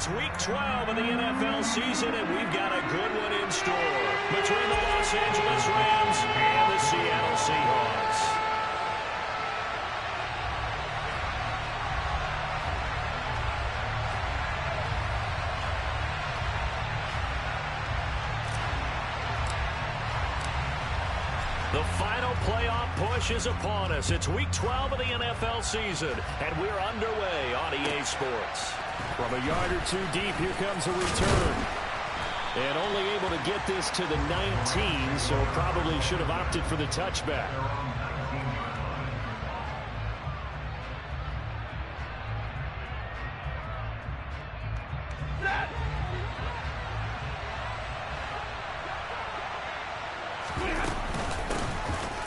It's Week 12 of the NFL season, and we've got a good one in store between the Los Angeles Rams and the Seattle Seahawks. The final playoff push is upon us. It's Week 12 of the NFL season, and we're underway on EA Sports. From a yard or two deep, here comes a return. And only able to get this to the 19, so probably should have opted for the touchback.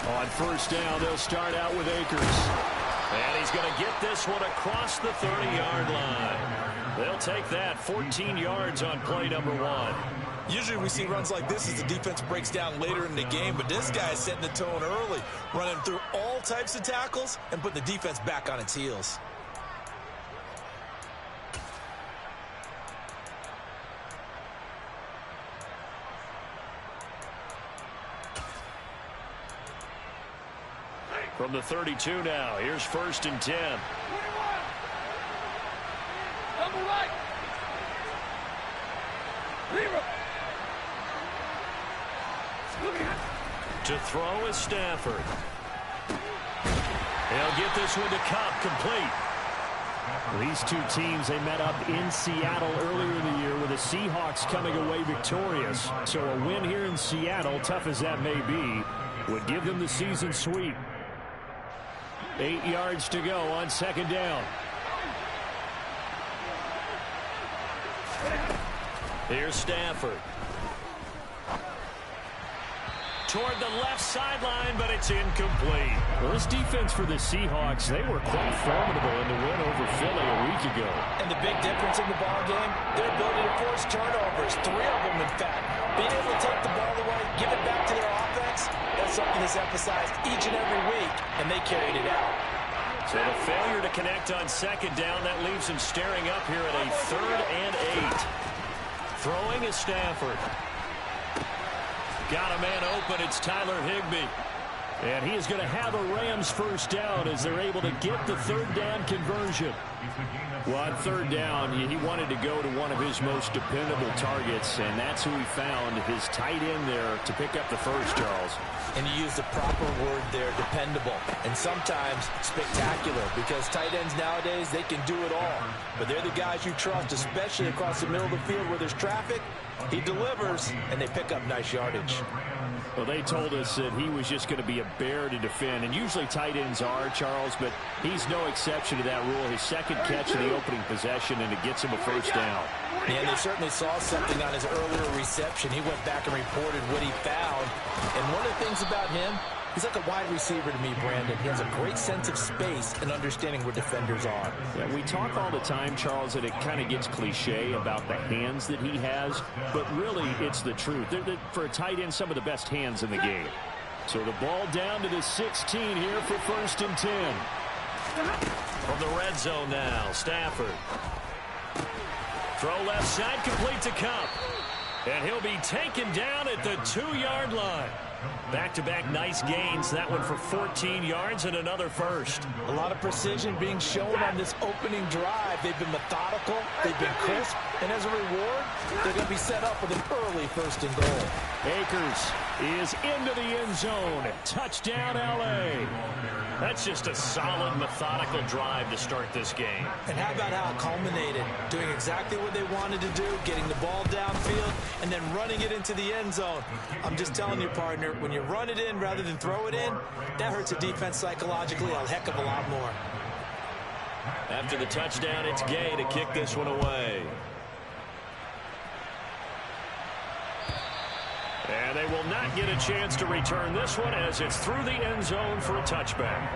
On first down, they'll start out with Akers. And he's going to get this one across the 30-yard line. They'll take that 14 yards on play number 1. Usually we see runs like this as the defense breaks down later in the game, but this guy is setting the tone early, running through all types of tackles and putting the defense back on its heels. From the 32 now, here's 1st and 10. Number right. To throw is Stafford. He'll get this one to Cup, complete. These two teams, they met up in Seattle earlier in the year with the Seahawks coming away victorious. So a win here in Seattle, tough as that may be, would give them the season sweep. 8 yards to go on 2nd down. Here's Stafford. Toward the left sideline, but it's incomplete. Well, this defense for the Seahawks, they were quite formidable in the win over Philly a week ago. And the big difference in the ball game, their ability to force turnovers, 3 of them in fact. Being able to take the ball away, give it back to their offense, that's something that's emphasized each and every week, and they carried it out. So the failure to connect on 2nd down, that leaves him staring up here at a 3rd and 8. Throwing is Stafford. Got a man open. It's Tyler Higbee. And he is going to have a Rams 1st down as they're able to get the 3rd down conversion. Well, on 3rd down, he wanted to go to one of his most dependable targets, and that's who he found, his tight end there, to pick up the first, Charles. And you use the proper word there, dependable, and sometimes spectacular, because tight ends nowadays, they can do it all. But they're the guys you trust, especially across the middle of the field where there's traffic. He delivers, and they pick up nice yardage. Well, they told us that he was just going to be a bear to defend, and usually tight ends are, Charles, but he's no exception to that rule. His 2nd catch of the opening possession, and it gets him a 1st down. Yeah, and they certainly saw something on his earlier reception. He went back and reported what he found. And one of the things about him, he's like a wide receiver to me, Brandon. He has a great sense of space and understanding where defenders are. Yeah, we talk all the time, Charles, that it kind of gets cliche about the hands that he has, but really it's the truth. They're, for a tight end, some of the best hands in the game. So the ball down to the 16 here for 1st and 10. From the red zone now, Stafford. Throw left side, complete to Cup. And he'll be taken down at the 2-yard line. Back-to-back nice gains. That one for 14 yards and another 1st. A lot of precision being shown on this opening drive. They've been methodical. They've been crisp. And as a reward, they're going to be set up with an early 1st and goal. Akers is into the end zone. Touchdown, L.A. That's just a solid, methodical drive to start this game. And how about how it culminated? Doing exactly what they wanted to do, getting the ball downfield, and then running it into the end zone. I'm just telling you, partner, when you run it in rather than throw it in, that hurts a defense psychologically a heck of a lot more. After the touchdown, it's Gay to kick this one away. And they will not get a chance to return this one as it's through the end zone for a touchback.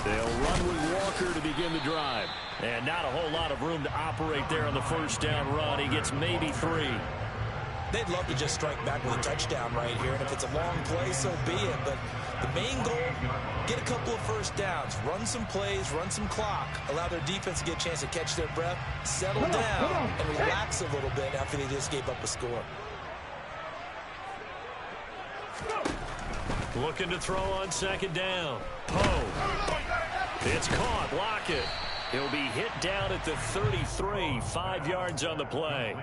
They'll run with Walker to begin the drive. And not a whole lot of room to operate there on the 1st down run. He gets maybe 3. They'd love to just strike back with a touchdown right here, and if it's a long play, so be it. But the main goal, get a couple of first downs, run some plays, run some clock, allow their defense to get a chance to catch their breath, settle down, and relax a little bit after they just gave up a score. Looking to throw on second down. Poe. It's caught. Lockett. He'll be hit down at the 33. 5 yards on the play.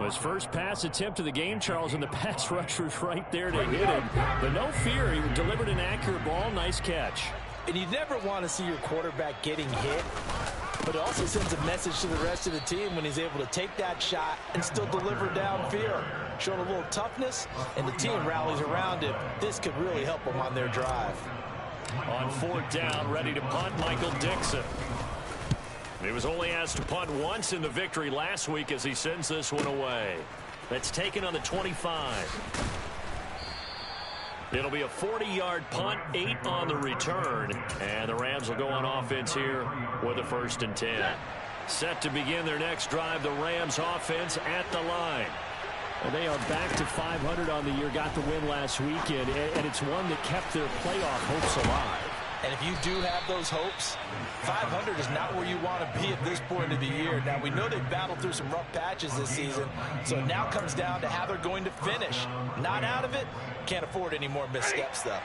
His first pass attempt of the game, Charles, and the pass rusher's right there to hit him. But no fear, he delivered an accurate ball. Nice catch. And you never want to see your quarterback getting hit, but it also sends a message to the rest of the team when he's able to take that shot and still deliver downfield. Showing a little toughness, and the team rallies around him. This could really help them on their drive. On fourth down, ready to punt, Michael Dixon. He was only asked to punt once in the victory last week as he sends this one away. That's taken on the 25. It'll be a 40-yard punt, 8 on the return, and the Rams will go on offense here with a 1st and 10. Set to begin their next drive, the Rams offense at the line. And they are back to 500 on the year, got the win last weekend, and it's one that kept their playoff hopes alive. And if you do have those hopes, 500 is not where you want to be at this point of the year. Now, we know they've battled through some rough patches this season, so it now comes down to how they're going to finish. Not out of it, can't afford any more missteps, though.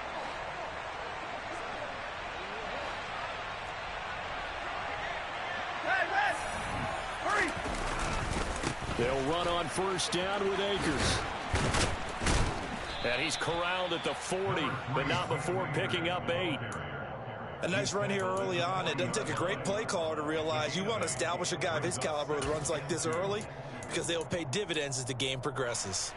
They'll run on first down with Akers. And he's corralled at the 40, but not before picking up 8. A nice run here early on. It doesn't take a great play caller to realize you want to establish a guy of his caliber with runs like this early, because they will pay dividends as the game progresses.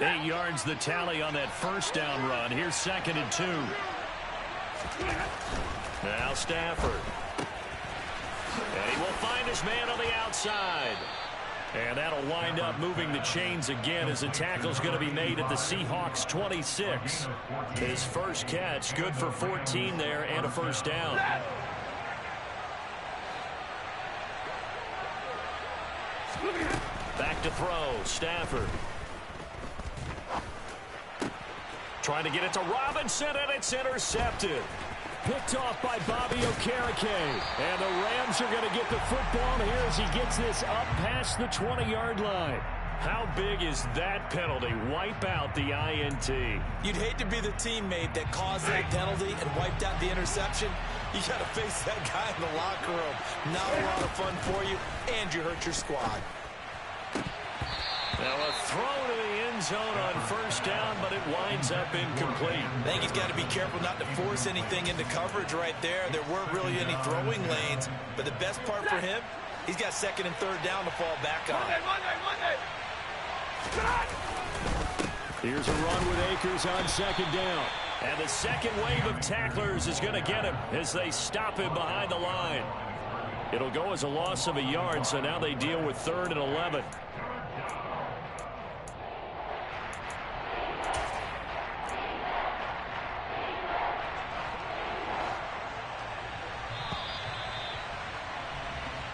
Eight yards the tally on that first down run. Here's 2nd and 2. Now Stafford. And he will find his man on the outside. And that'll wind up moving the chains again as the tackle's going to be made at the Seahawks 26. His first catch, good for 14 there and a 1st down. Back to throw, Stafford. Trying to get it to Robinson, and it's intercepted. Picked off by Bobby Okereke. And the Rams are going to get the football here as he gets this up past the 20-yard line. How big is that penalty? Wipe out the INT. You'd hate to be the teammate that caused that penalty and wiped out the interception. You got to face that guy in the locker room. Not a lot of fun for you, and you hurt your squad. Now a throw to the end zone on first down, but it winds up incomplete. I think he's got to be careful not to force anything into coverage right there. There weren't really any throwing lanes, but the best part for him, he's got 2nd and 3rd down to fall back on. Here's a run with Akers on 2nd down. And the second wave of tacklers is going to get him as they stop him behind the line. It'll go as a loss of a yard, so now they deal with 3rd and 11.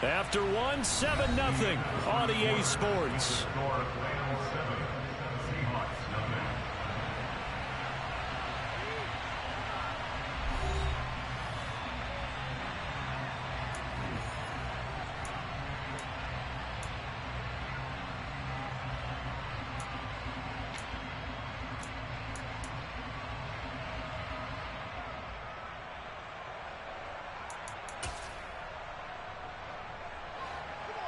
After 1, 7-0 on EA Sports.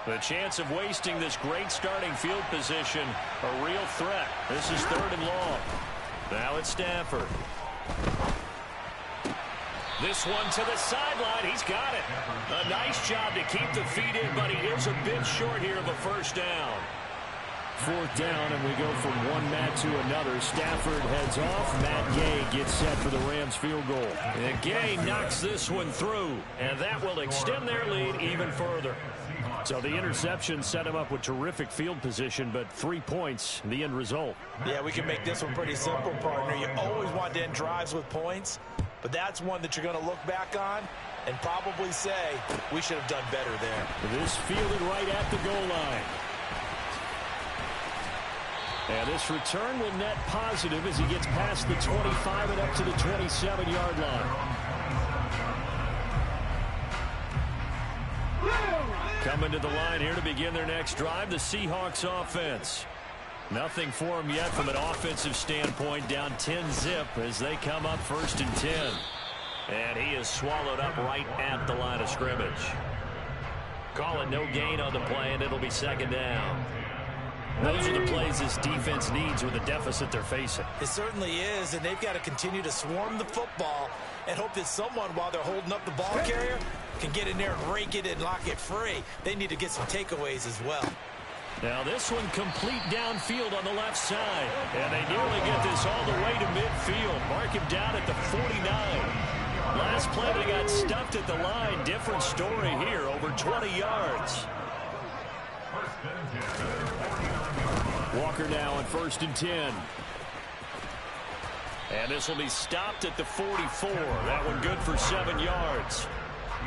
The chance of wasting this great starting field position, a real threat. This is 3rd and long. Now it's Stafford. This one to the sideline. He's got it. A nice job to keep the feet in, but he is a bit short here of a 1st down. 4th down, and we go from one Matt to another. Stafford heads off. Matt Gay gets set for the Rams field goal. And Gay knocks this one through, and that will extend their lead even further. So the interception set him up with terrific field position, but 3 points, the end result. Yeah, we can make this one pretty simple, partner. You always want to end drives with points, but that's one that you're going to look back on and probably say, we should have done better there. This fielded right at the goal line. And this return will net positive as he gets past the 25 and up to the 27-yard line. Coming to the line here to begin their next drive, the Seahawks offense. Nothing for them yet from an offensive standpoint, down 10-zip as they come up 1st and 10. And he is swallowed up right at the line of scrimmage. Call it no gain on the play, and it'll be 2nd down. Those are the plays this defense needs with the deficit they're facing. It certainly is, and they've got to continue to swarm the football and hope that someone, while they're holding up the ball carrier, can get in there and rake it and lock it free. They need to get some takeaways as well. Now this one complete downfield on the left side. And they nearly get this all the way to midfield. Mark him down at the 49. Last play they got stuffed at the line. Different story here, over 20 yards. Walker now on 1st and 10. And this will be stopped at the 44. That one good for 7 yards.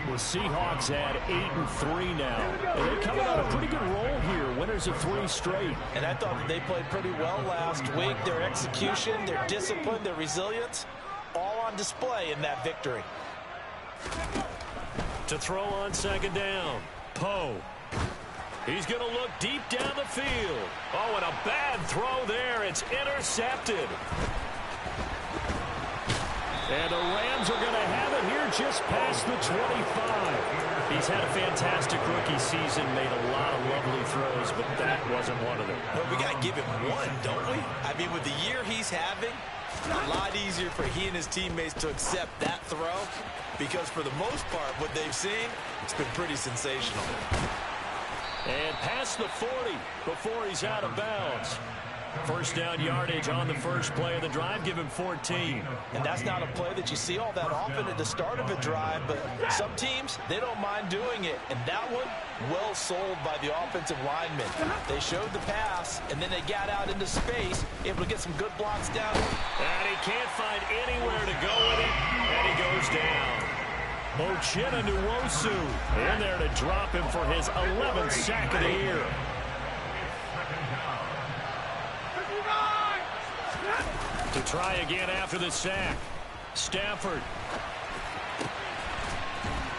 The Seahawks had 8-3 now. And they're coming on a pretty good roll here. Winners of 3 straight. And I thought that they played pretty well last week. Their execution, their discipline, their resilience, all on display in that victory. To throw on 2nd down, Poe. He's going to look deep down the field. Oh, and a bad throw there. It's intercepted. And the Rams are going to have it here just past the 25. He's had a fantastic rookie season, made a lot of lovely throws, but that wasn't one of them. But we got to give him one, don't we? I mean, with the year he's having, a lot easier for he and his teammates to accept that throw, because for the most part, what they've seen, it's been pretty sensational. And past the 40 before he's out of bounds. 1st down yardage on the first play of the drive. Give him 14. And that's not a play that you see all that often at the start of a drive, but some teams, they don't mind doing it. And that one, well sold by the offensive linemen. They showed the pass, and then they got out into space, able to get some good blocks down. And he can't find anywhere to go with it, and he goes down. Uchenna Nwosu in there to drop him for his 11th sack of the year. To try again after the sack, Stafford.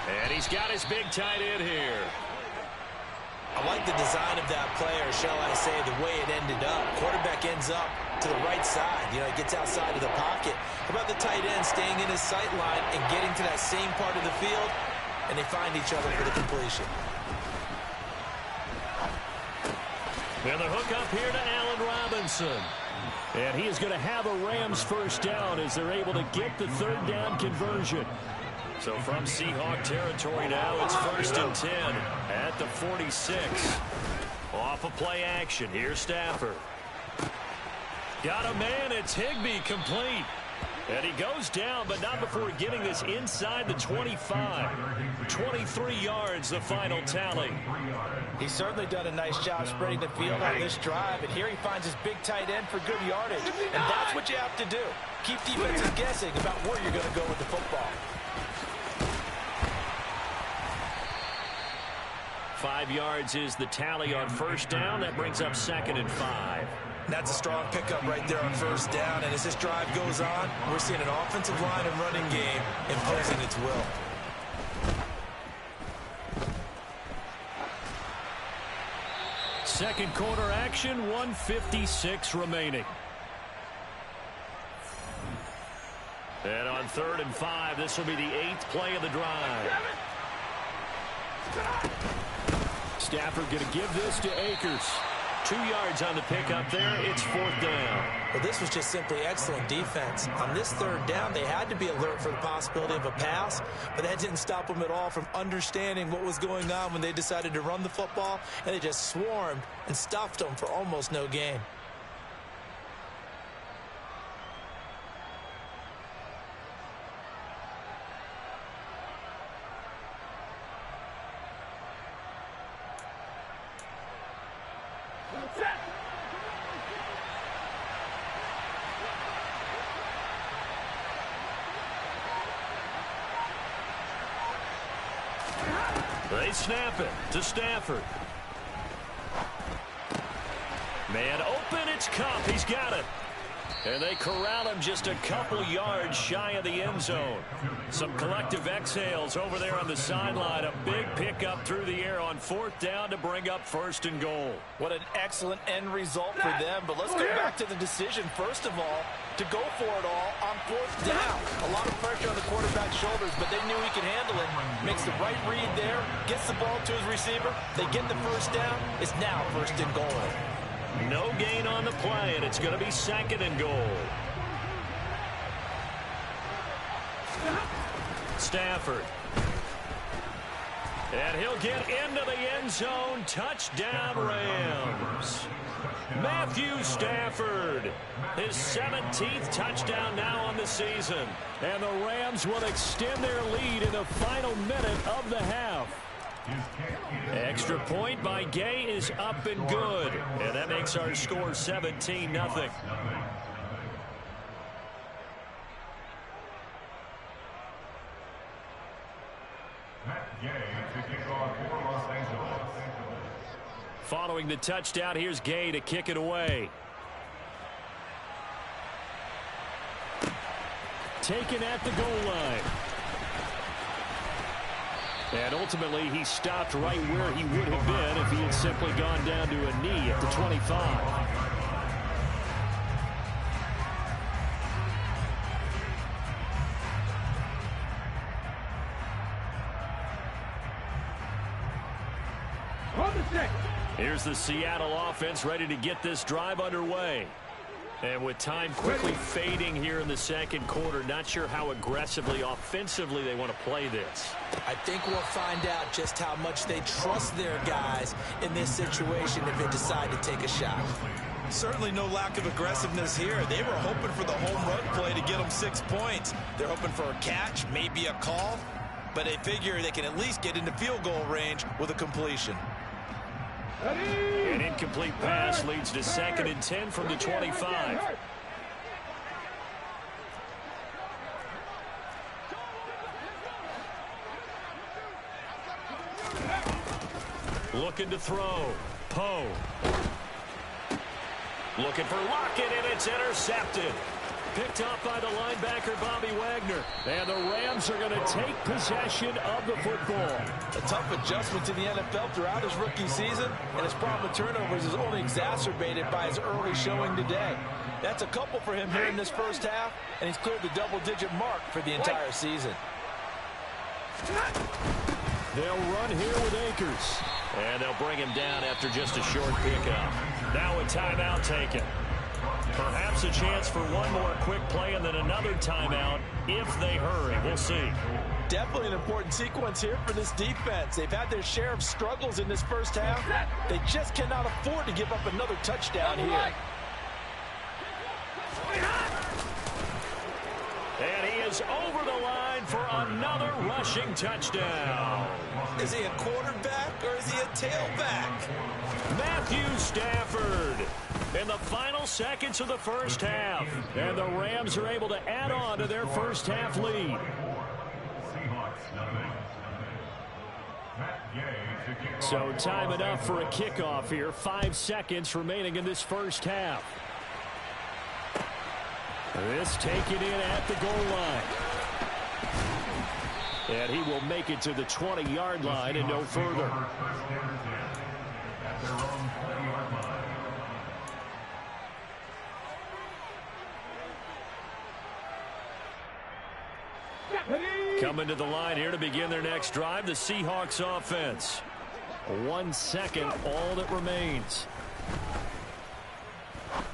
And he's got his big tight end here. I like the design of that play, or shall I say the way it ended up. Quarterback ends up to the right side. You know, he gets outside of the pocket. How about the tight end staying in his sight line and getting to that same part of the field, and they find each other for the completion. And the hook up here to Allen Robinson. And he is going to have a Rams 1st down as they're able to get the 3rd down conversion. So from Seahawk territory now, it's 1st and 10 at the 46. Off of play action. Here's Stafford. Got a man. It's Higbee, complete. And he goes down, but not before getting this inside the 25. 23 yards, the final tally. He's certainly done a nice job spreading the field on this drive, and here he finds his big tight end for good yardage. And that's what you have to do. Keep defenses guessing about where you're going to go with the football. 5 yards is the tally on 1st down. That brings up 2nd and 5. That's a strong pickup right there on 1st down. And as this drive goes on, we're seeing an offensive line and running game imposing its will. Second quarter action, 1:56 remaining. And on 3rd and 5, this will be the 8th play of the drive. Stafford going to give this to Akers. 2 yards on the pickup there. It's 4th down. Well, this was just simply excellent defense. On this 3rd down, they had to be alert for the possibility of a pass, but that didn't stop them at all from understanding what was going on when they decided to run the football, and they just swarmed and stuffed them for almost no gain. They snap it to Stafford. Man open, it's Cup. He's got it. And they corral him just a couple yards shy of the end zone. Some collective exhales over there on the sideline. A big pickup through the air on 4th down to bring up 1st and goal. What an excellent end result for them. But let's go back to the decision, first of all, to go for it all on 4th down. A lot of pressure on the quarterback's shoulders, but they knew he could handle it. Makes the right read there, gets the ball to his receiver. They get the 1st down. It's now 1st and goal. No gain on the play, and it's going to be 2nd and goal. Stafford. And he'll get into the end zone. Touchdown, Rams. Matthew Stafford. His 17th touchdown now on the season. And the Rams will extend their lead in the final minute of the half. Extra point by Gay is up and good. And that makes our score 17-0. Following the touchdown, here's Gay to kick it away. Taken at the goal line. And ultimately, he stopped right where he would have been if he had simply gone down to a knee at the 25. Here's the Seattle offense ready to get this drive underway. And with time quickly fading here in the 2nd quarter, not sure how aggressively, offensively they want to play this. I think we'll find out just how much they trust their guys in this situation if they decide to take a shot. Certainly no lack of aggressiveness here. They were hoping for the home run play to get them 6 points. They're hoping for a catch, maybe a call, but they figure they can at least get into field goal range with a completion. An incomplete pass leads to 2nd and 10 from the 25. Looking to throw. Poe. Looking for Lockett, and it's intercepted. Picked up by the linebacker, Bobby Wagner. And the Rams are going to take possession of the football. A tough adjustment to the NFL throughout his rookie season, and his problem with turnovers is only exacerbated by his early showing today. That's a couple for him here in this 1st half, and he's cleared the double-digit mark for the entire season. They'll run here with Akers. And they'll bring him down after just a short pickup. Now a timeout taken. Perhaps a chance for one more quick play and then another timeout if they hurry. We'll see. Definitely an important sequence here for this defense. They've had their share of struggles in this 1st half. They just cannot afford to give up another touchdown here. And he is over the line for another rushing touchdown. Is he a quarterback or is he a tailback? Matthew Stafford in the final seconds of the 1st half. And the Rams are able to add on to their 1st half lead. So time enough for a kickoff here. 5 seconds remaining in this 1st half. This taken in at the goal line. And he will make it to the 20-yard line and no further. Coming to the line here to begin their next drive, the Seahawks offense. 1 second, all that remains.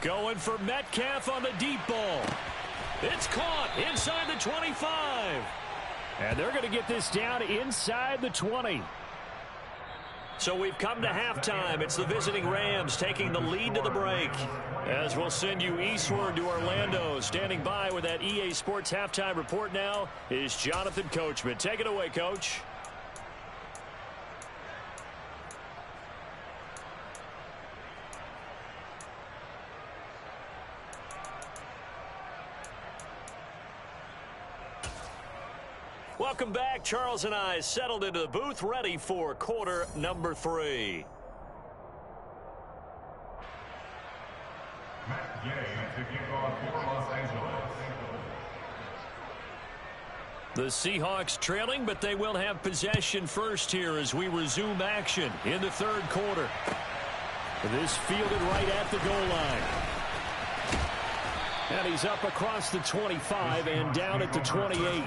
Going for Metcalf on the deep ball. It's caught inside the 25. And they're going to get this down inside the 20. So we've come to halftime. It's the visiting Rams taking the lead to the break. As we'll send you eastward to Orlando. Standing by with that EA Sports halftime report now is Jonathan Coachman. Take it away, Coach. Welcome back. Charles and I settled into the booth, ready for quarter number 3. The Seahawks trailing, but they will have possession first here as we resume action in the third quarter. This fielded right at the goal line. And he's up across the 25 and down at the 28.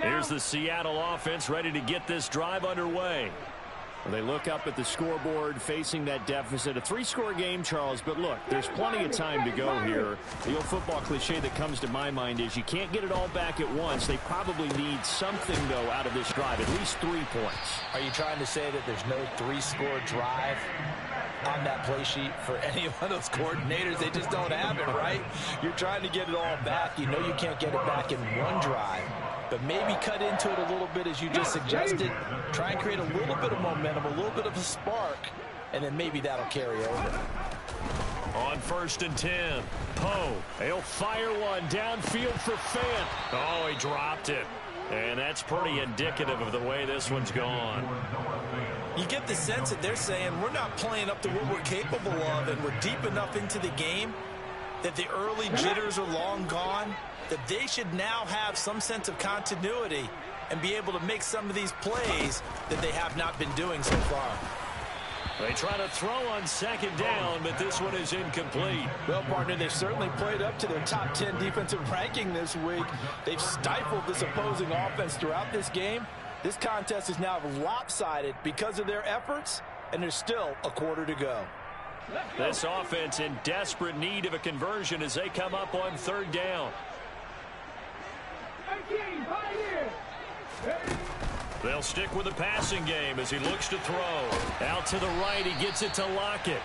Here's the Seattle offense ready to get this drive underway. They look up at the scoreboard facing that deficit. A 3-score game, Charles, but look, there's plenty of time to go here. The old football cliche that comes to my mind is you can't get it all back at once. They probably need something, though, out of this drive, at least 3 points. Are you trying to say that there's no 3-score drive on that play sheet for any one of those coordinators? They just don't have it, right? You're trying to get it all back. You know you can't get it back in one drive. But maybe cut into it a little bit as you just suggested. Try and create a little bit of momentum, a little bit of a spark, and then maybe that'll carry over. On 1st and 10, Poe. He'll fire one downfield for Fant. Oh, he dropped it. And that's pretty indicative of the way this one's gone. You get the sense that they're saying we're not playing up to what we're capable of, and we're deep enough into the game that the early jitters are long gone, that they should now have some sense of continuity and be able to make some of these plays that they have not been doing so far. They try to throw on 2nd down, but this one is incomplete. Well, partner, they've certainly played up to their top 10 defensive ranking this week. They've stifled this opposing offense throughout this game. This contest is now lopsided because of their efforts, and there's still a quarter to go. This offense in desperate need of a conversion as they come up on 3rd down. They'll stick with the passing game as he looks to throw. Out to the right, he gets it to Lockett.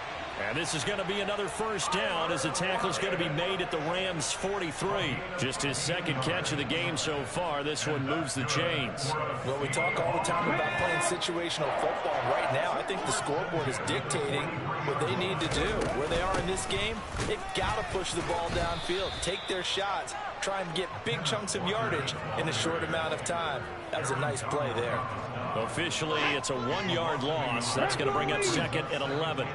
And this is going to be another 1st down as the tackle's going to be made at the Rams' 43. Just his 2nd catch of the game so far. This one moves the chains. Well, we talk all the time about playing situational football. Right now, I think the scoreboard is dictating what they need to do. Where they are in this game, they've got to push the ball downfield, take their shots, try and get big chunks of yardage in a short amount of time. That was a nice play there. Officially, it's a 1-yard loss. That's going to bring up 2nd and 11.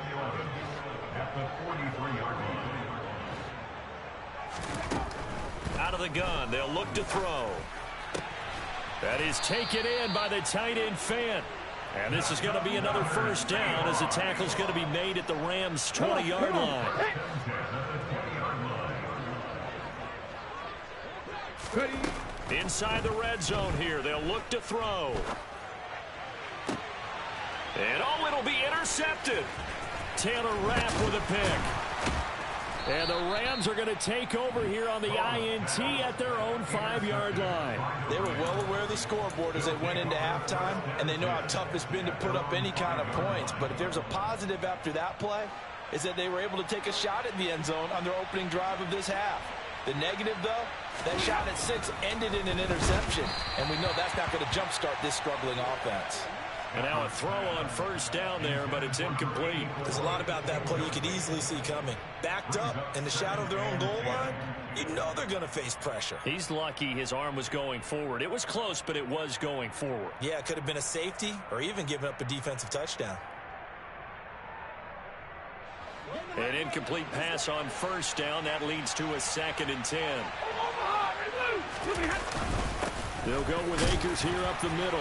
Out of the gun, they'll look to throw. That is taken in by the tight end Fant. And this is going to be another 1st down as the tackle's going to be made at the Rams' 20-yard line. Inside the red zone here, they'll look to throw. And oh, it'll be intercepted. Taylor Rapp with a pick. And the Rams are going to take over here on the INT at their own 5-yard line. They were well aware of the scoreboard as they went into halftime, and they know how tough it's been to put up any kind of points. But if there's a positive after that play, is that they were able to take a shot at the end zone on their opening drive of this half. The negative, though, that shot at 6 ended in an interception, and we know that's not going to jumpstart this struggling offense. And now a throw on 1st down there, but it's incomplete. There's a lot about that play you could easily see coming. Backed up in the shadow of their own goal line, you know they're going to face pressure. He's lucky his arm was going forward. It was close, but it was going forward. Yeah, it could have been a safety or even given up a defensive touchdown. An incomplete pass on 1st down. That leads to a 2nd and 10. They'll go with Akers here up the middle.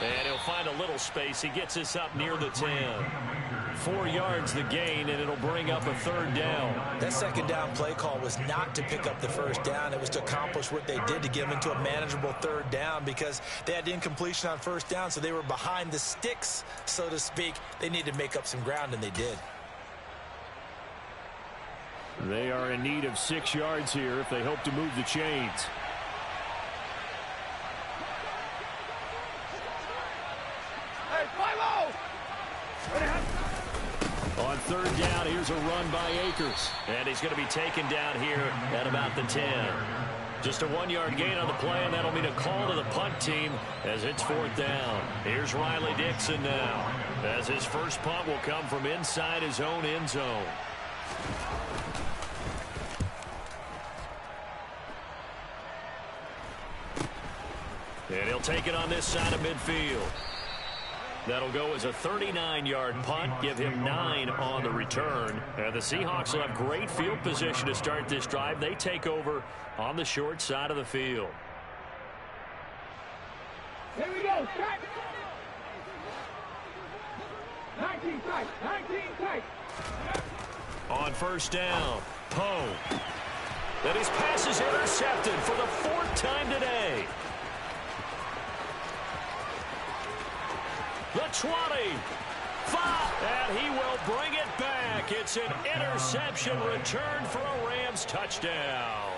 And he'll find a little space. He gets us up near the 10. 4 yards the gain, and it'll bring up a 3rd down. That 2nd down play call was not to pick up the 1st down. It was to accomplish what they did to get them into a manageable 3rd down because they had incompletion on 1st down, so they were behind the sticks, so to speak. They needed to make up some ground, and they did. They are in need of 6 yards here if they hope to move the chains. On third down. Here's a run by Akers. And he's going to be taken down here at about the 10. Just a 1-yard gain on the play, and that'll mean a call to the punt team as it's fourth down. Here's Riley Dixon now, as his first punt will come from inside his own end zone. And he'll take it on this side of midfield. That'll go as a 39-yard punt, give him 9 on the return. And the Seahawks will have great field position to start this drive. They take over on the short side of the field. Here we go, strike. 19 tight, 19 tight. On first down, Poe. And his pass is intercepted for the 4th time today. The 20, 5, and he will bring it back. It's an interception return for a Rams touchdown.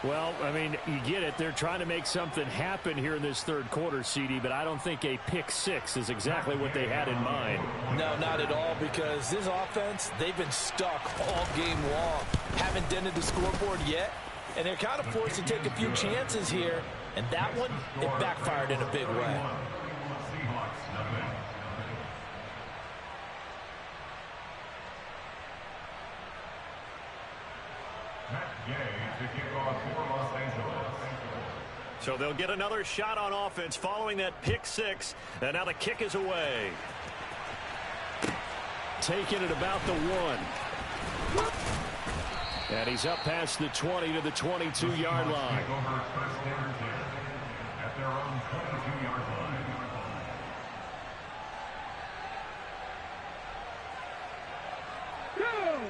Well, I mean, you get it. They're trying to make something happen here in this third quarter, CD, but I don't think a pick six is exactly what they had in mind. No, not at all, because this offense, they've been stuck all game long. Haven't dented the scoreboard yet, and they're kind of forced to take a few chances here, and that one, it backfired in a big way. So they'll get another shot on offense following that pick six, and now the kick is away. Taking it about the 1. And he's up past the 20 to the 22-yard line.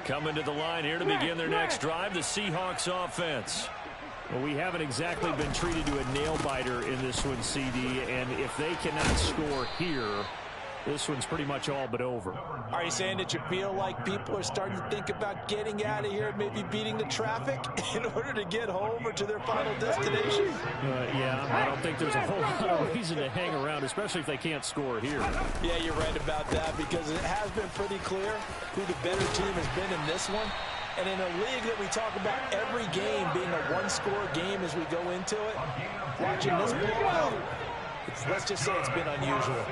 Coming to the line here to begin their next drive, the Seahawks offense. Well, we haven't exactly been treated to a nail-biter in this one, CD, and if they cannot score here, this one's pretty much all but over. Are you saying that you feel like people are starting to think about getting out of here, maybe beating the traffic in order to get home or to their final destination? Yeah, I don't think there's a whole lot of reason to hang around, especially if they can't score here. Yeah, you're right about that, because it has been pretty clear who the better team has been in this one. And in a league that we talk about every game being a one-score game as we go into it, watching this blowout, let's just say it's been unusual.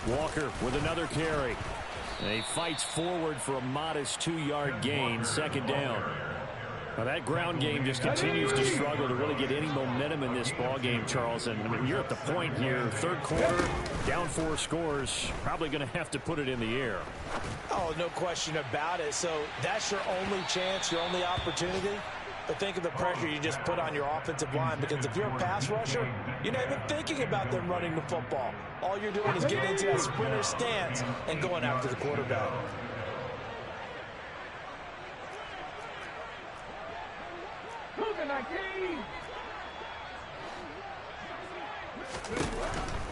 Walker with another carry. And he fights forward for a modest 2-yard gain, second down. Now that ground game just continues to struggle to really get any momentum in this ball game, Charles. And I mean, you're at the point here, third quarter, down 4 scores, probably going to have to put it in the air. Oh, no question about it. So that's your only chance, your only opportunity. But think of the pressure you just put on your offensive line, because if you're a pass rusher, you're not even thinking about them running the football. All you're doing is getting into that sprinter stance and going after the quarterback.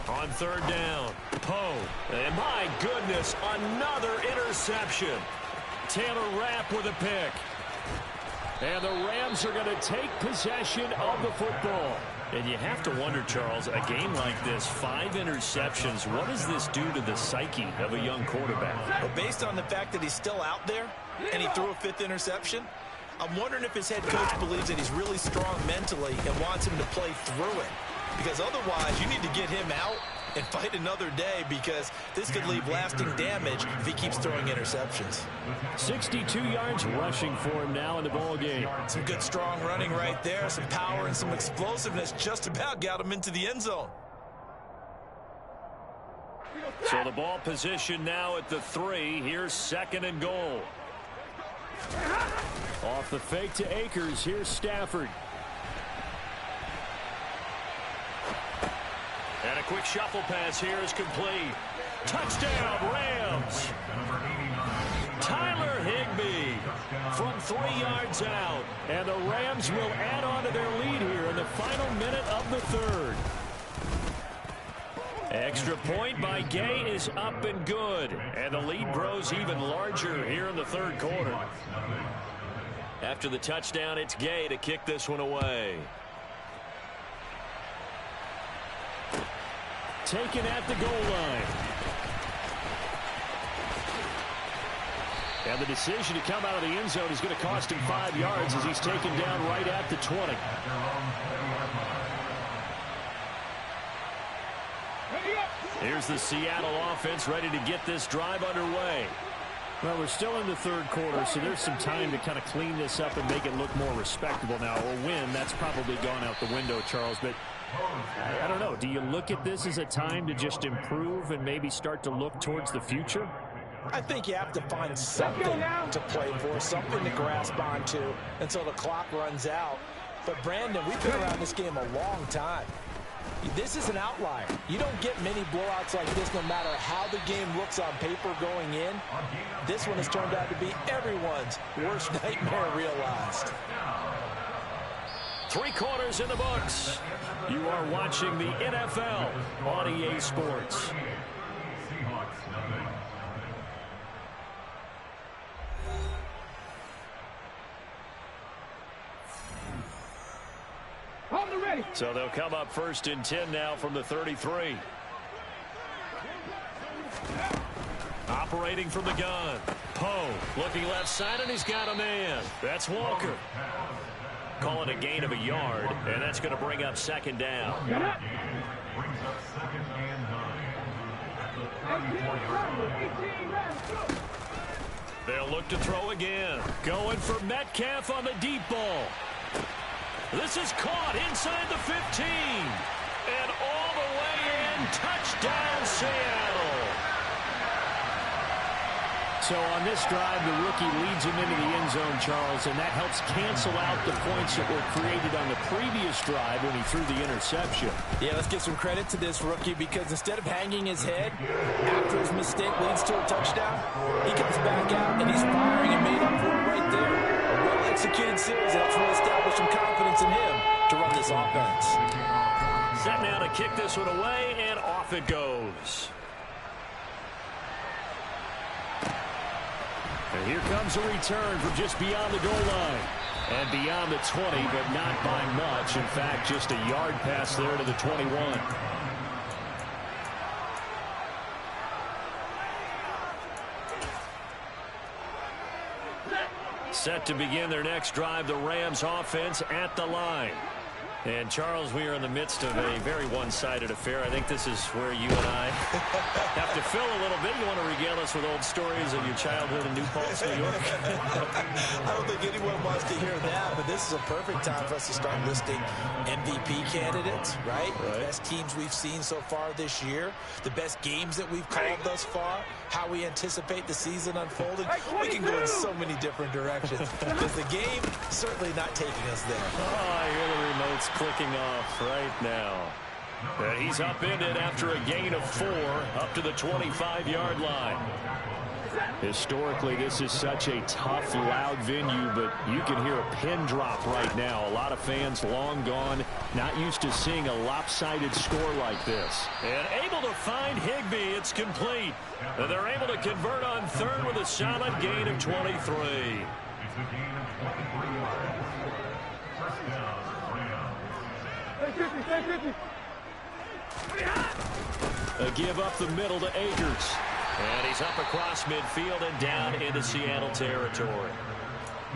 On third down, Poe. And my goodness, another interception. Taylor Rapp with a pick. And the Rams are going to take possession of the football. And you have to wonder, Charles, a game like this, 5 interceptions, what does this do to the psyche of a young quarterback? Well, based on the fact that he's still out there and he threw a 5th interception, I'm wondering if his head coach believes that he's really strong mentally and wants him to play through it. Because otherwise, you need to get him out and fight another day, because this could leave lasting damage if he keeps throwing interceptions. 62 yards rushing for him now in the ball game. Some good strong running right there, some power and some explosiveness, just about got him into the end zone. So the ball position now at the 3. Here's second and goal. Off the fake to Akers. Here's Stafford. And a quick shuffle pass here is complete. Touchdown, Rams. Tyler Higbee from 3 yards out. And the Rams will add on to their lead here in the final minute of the third. Extra point by Gay is up and good. And the lead grows even larger here in the third quarter. After the touchdown, it's Gay to kick this one away. Taken at the goal line. And the decision to come out of the end zone is going to cost him 5 yards as he's taken down right at the 20. Here's the Seattle offense ready to get this drive underway. Well, we're still in the third quarter, so there's some time to kind of clean this up and make it look more respectable now. A win, that's probably gone out the window, Charles. But I don't know. Do you look at this as a time to just improve and maybe start to look towards the future? I think you have to find something to play for, something to grasp onto until the clock runs out. But, Brandon, we've been around this game a long time. This is an outlier. You don't get many blowouts like this no matter how the game looks on paper going in. This one has turned out to be everyone's worst nightmare realized. 3 quarters in the books. You are watching the NFL on EA Sports. So they'll come up 1st and 10 now from the 33. Operating from the gun. Poe looking left side, and he's got a man. That's Walker. Calling a gain of a yard, and that's going to bring up 2nd down. They'll look to throw again. Going for Metcalf on the deep ball. This is caught inside the 15. And all the way in. Touchdown, Seattle. So on this drive, the rookie leads him into the end zone, Charles, and that helps cancel out the points that were created on the previous drive when he threw the interception. Yeah, let's give some credit to this rookie because instead of hanging his head after his mistake leads to a touchdown, he comes back out and he's firing and made up for it right there. A well-executed series helps really establish some confidence in him to run this offense. Set now to kick this one away, and off it goes. And here comes a return from just beyond the goal line. And beyond the 20, but not by much. In fact, just a yard pass there to the 21. Set to begin their next drive, the Rams offense at the line. And, Charles, we are in the midst of a very one-sided affair. I think this is where you and I have to fill a little bit. You want to regale us with old stories of your childhood in New Paltz, New York? I don't think anyone wants to hear that, but this is a perfect time for us to start listing MVP candidates, right? The best teams we've seen so far this year, the best games that we've called thus far, how we anticipate the season unfolding. We can go in so many different directions because the game certainly not taking us there. Oh, I hear the remote's clicking off right now. And he's upended after a gain of 4 up to the 25-yard line. Historically, this is such a tough, loud venue, but you can hear a pin drop right now. A lot of fans long gone, not used to seeing a lopsided score like this. And able to find Higbee. It's complete. And they're able to convert on 3rd with a solid gain of 23. A give up the middle to Akers. And he's up across midfield and down into Seattle territory.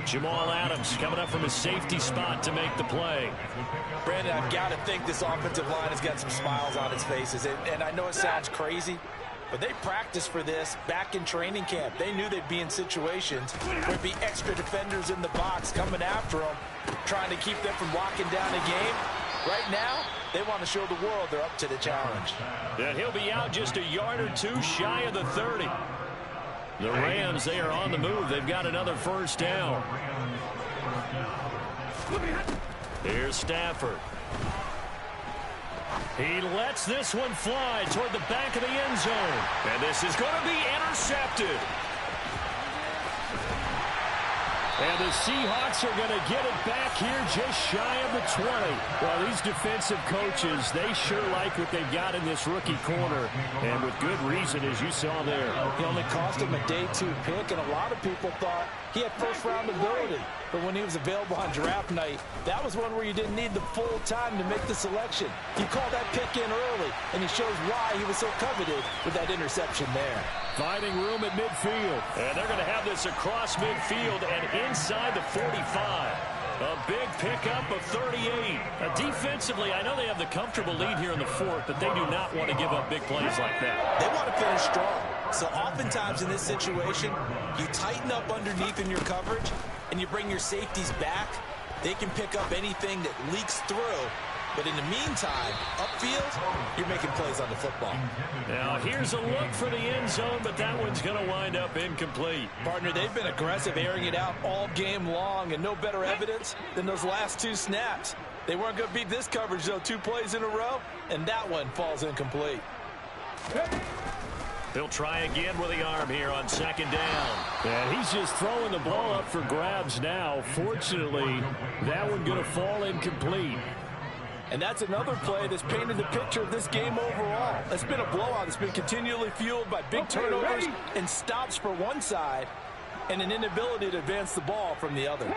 Jamal Adams coming up from his safety spot to make the play. Brandon, I've got to think this offensive line has got some smiles on its faces. And I know it sounds crazy, but they practiced for this back in training camp. They knew they'd be in situations where there'd be extra defenders in the box coming after them, trying to keep them from locking down a game. Right now, they want to show the world they're up to the challenge. And he'll be out just a yard or 2 shy of the 30. The Rams, they are on the move. They've got another 1st down. Here's Stafford. He lets this one fly toward the back of the end zone. And this is going to be intercepted. And the Seahawks are going to get it back here just shy of the 20. Well, these defensive coaches, they sure like what they've got in this rookie corner. And with good reason, as you saw there. He only cost him a day 2 pick, and a lot of people thought he had 1st-round ability. but when he was available on draft night, that was one where you didn't need the full time to make the selection. You call that pick in early, and he shows why he was so coveted with that interception there. Finding room at midfield. And they're going to have this across midfield and inside the 45. A big pickup of 38. Defensively, I know they have the comfortable lead here in the fourth, but they do not want to give up big plays like that. They want to finish strong. So oftentimes in this situation, you tighten up underneath in your coverage, and you bring your safeties back. They can pick up anything that leaks through. But in the meantime, upfield, you're making plays on the football. Now, here's a look for the end zone, but that one's going to wind up incomplete. Partner, they've been aggressive, airing it out all game long, and no better evidence than those last two snaps. They weren't going to beat this coverage, though, 2 plays in a row, and that one falls incomplete. They'll try again with the arm here on second down. And he's just throwing the ball up for grabs now. Fortunately, that one going to fall incomplete. And that's another play that's painted the picture of this game overall. It's been a blowout. It's been continually fueled by big turnovers and stops for one side and an inability to advance the ball from the other.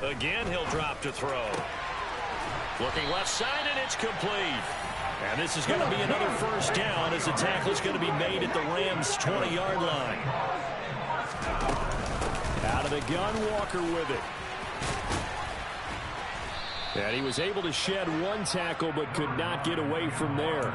Again, he'll drop to throw. Looking left side, and it's complete. And this is going to be another first down as the tackle is going to be made at the Rams' 20-yard line. Out of the gun, Walker with it. And he was able to shed one tackle, but could not get away from there.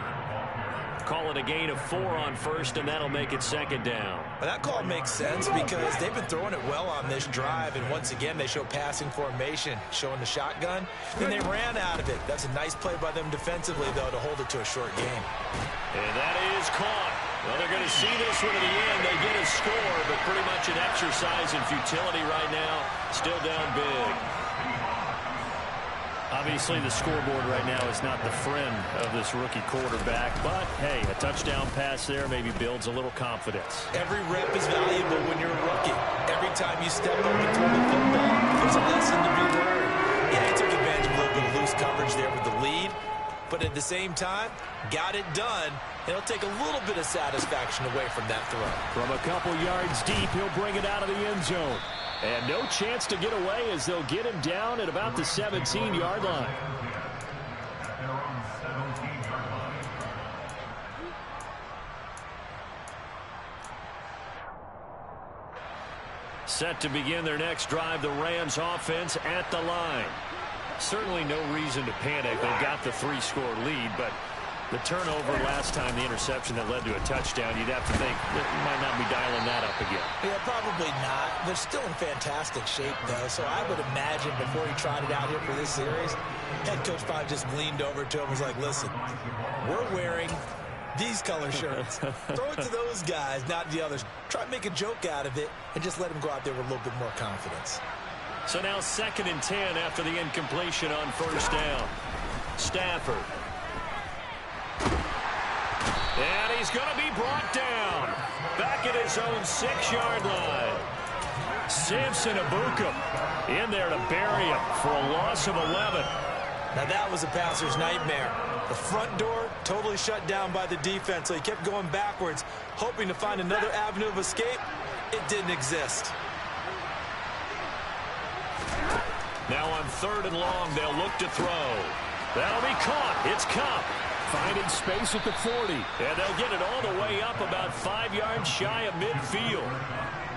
Call it a gain of 4 on first, and that'll make it second down. Well, that call makes sense because they've been throwing it well on this drive, and once again, they show passing formation, showing the shotgun. Then they ran out of it. That's a nice play by them defensively, though, to hold it to a short game. And that is caught. Well, they're going to see this one to the end. They get a score, but pretty much an exercise in futility right now. Still down big. Obviously, the scoreboard right now is not the friend of this rookie quarterback. But, hey, a touchdown pass there maybe builds a little confidence. Every rep is valuable when you're a rookie. Every time you step up and throw the football, there's a lesson to be learned. Yeah, he took advantage of a little bit of loose coverage there with the lead. But at the same time, got it done. It'll take a little bit of satisfaction away from that throw. From a couple yards deep, he'll bring it out of the end zone. And no chance to get away as they'll get him down at about the 17-yard line. Set to begin their next drive, the Rams offense at the line. Certainly no reason to panic. They've got the 3-score lead, but the turnover last time, the interception that led to a touchdown, you'd have to think that you might not be dialing that up again. Yeah, probably not. They're still in fantastic shape, though, so I would imagine before he tried it out here for this series, head coach probably just leaned over to him and was like, listen, we're wearing these color shirts. Throw it to those guys, not the others. Try to make a joke out of it and just let them go out there with a little bit more confidence. So now 2nd and 10 after the incompletion on first down. Stafford. And he's going to be brought down. Back at his own 6-yard line. Samson Ebukam in there to bury him for a loss of 11. Now that was a passer's nightmare. The front door totally shut down by the defense, so he kept going backwards, hoping to find another avenue of escape. It didn't exist. Now on 3rd and long, they'll look to throw. That'll be caught. It's Cup. Finding space at the 40. And they'll get it all the way up about 5 yards shy of midfield.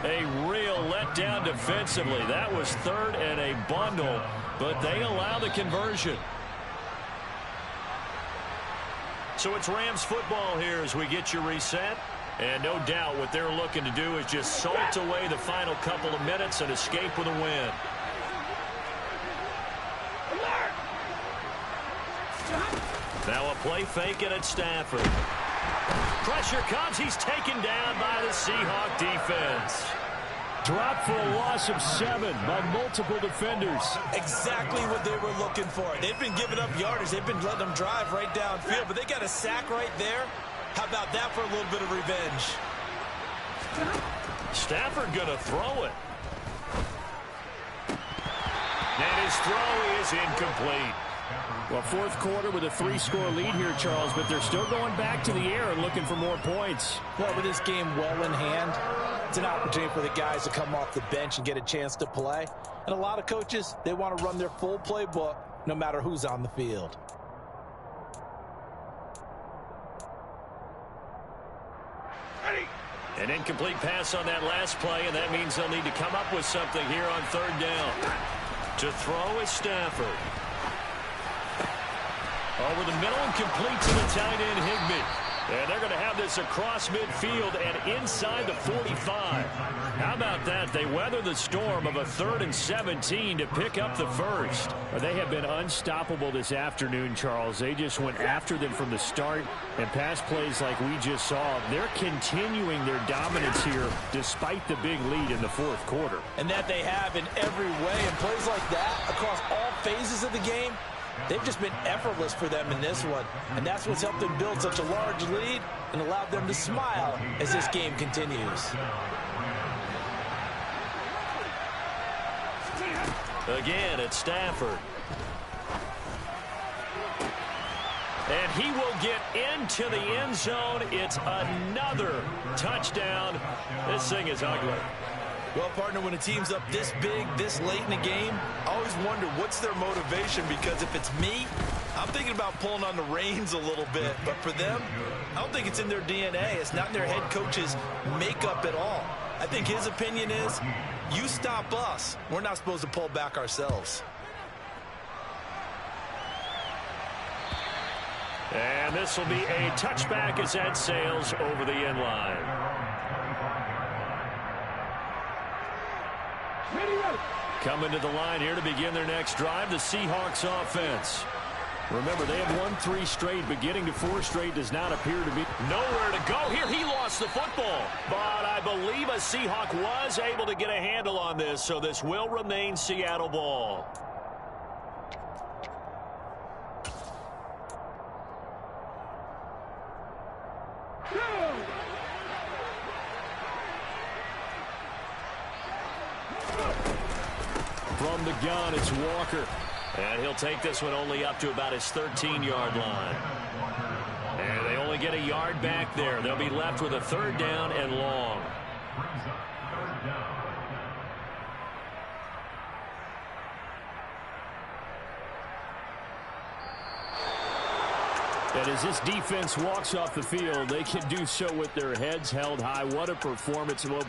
A real letdown defensively. That was 3rd and a bundle, but they allow the conversion. So it's Rams football here as we get you reset. And no doubt what they're looking to do is just salt away the final couple of minutes and escape with a win. Now a play fake it at Stafford. Pressure comes. He's taken down by the Seahawk defense. Dropped for a loss of 7 by multiple defenders. Exactly what they were looking for. They've been giving up yardage. They've been letting them drive right downfield, but they got a sack right there. How about that for a little bit of revenge? Stafford going to throw it. And his throw is incomplete. Well, fourth quarter with a 3-score lead here, Charles, but they're still going back to the air and looking for more points. Well, with this game well in hand, it's an opportunity for the guys to come off the bench and get a chance to play. And a lot of coaches, they want to run their full playbook no matter who's on the field. An incomplete pass on that last play, and that means they'll need to come up with something here on third down. To throw is Stafford. Over the middle and complete to the tight end, Higbee. And they're going to have this across midfield and inside the 45. How about that? They weather the storm of a 3rd and 17 to pick up the first. They have been unstoppable this afternoon, Charles. They just went after them from the start, and pass plays like we just saw. They're continuing their dominance here despite the big lead in the fourth quarter. And that they have in every way. And plays like that across all phases of the game, they've just been effortless for them in this one. And that's what's helped them build such a large lead and allowed them to smile as this game continues. Again, it's Stafford. And he will get into the end zone. It's another touchdown. This thing is ugly. Well, partner, when a team's up this big, this late in the game, I always wonder what's their motivation, because if it's me, I'm thinking about pulling on the reins a little bit. But for them, I don't think it's in their DNA. It's not in their head coach's makeup at all. I think his opinion is, you stop us, we're not supposed to pull back ourselves. And this will be a touchback as that sails over the end line. Coming to the line here to begin their next drive, the Seahawks offense. Remember, they have won 3 straight, but getting to 4 straight does not appear to be nowhere to go here. He lost the football, but I believe a Seahawk was able to get a handle on this, so this will remain Seattle ball. From the gun, it's Walker. And he'll take this one only up to about his 13-yard line. And they only get a yard back there. They'll be left with a 3rd down and long. And as this defense walks off the field, they can do so with their heads held high. What a performance. Well,